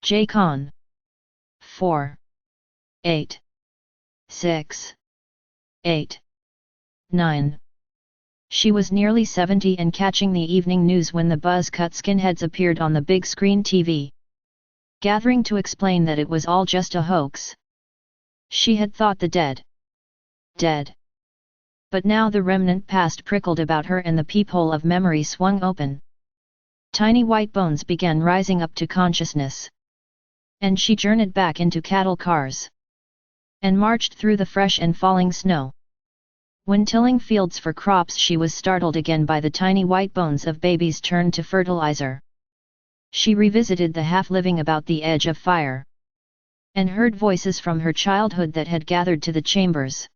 Jcon 4 8 6 8 9. She was nearly 70 and catching the evening news when the buzz-cut skinheads appeared on the big screen TV, gathering to explain that it was all just a hoax. She had thought the dead. But now the remnant past prickled about her and the peephole of memory swung open. Tiny white bones began rising up to consciousness. And she journeyed back into cattle cars. And marched through the fresh and falling snow. When tilling fields for crops, she was startled again by the tiny white bones of babies turned to fertilizer. She revisited the half-living about the edge of fire. And heard voices from her childhood that had gathered to the chambers.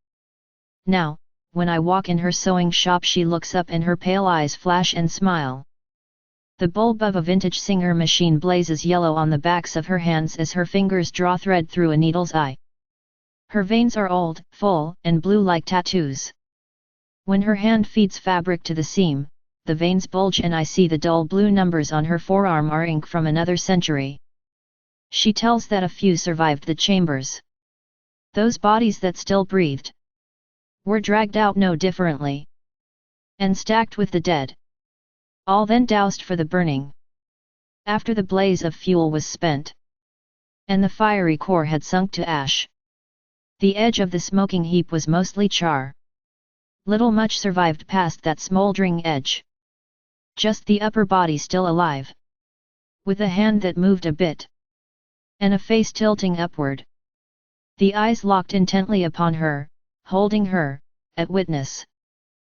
Now, when I walk in her sewing shop, she looks up and her pale eyes flash and smile. The bulb of a vintage Singer machine blazes yellow on the backs of her hands as her fingers draw thread through a needle's eye. Her veins are old, full, and blue like tattoos. When her hand feeds fabric to the seam, the veins bulge and I see the dull blue numbers on her forearm are ink from another century. She tells that a few survived the chambers. Those bodies that still breathed were dragged out no differently, and stacked with the dead. All then doused for the burning. After the blaze of fuel was spent, and the fiery core had sunk to ash, the edge of the smoking heap was mostly char. Little much survived past that smoldering edge. Just the upper body still alive, with a hand that moved a bit, and a face tilting upward. The eyes locked intently upon her, holding her, at witness.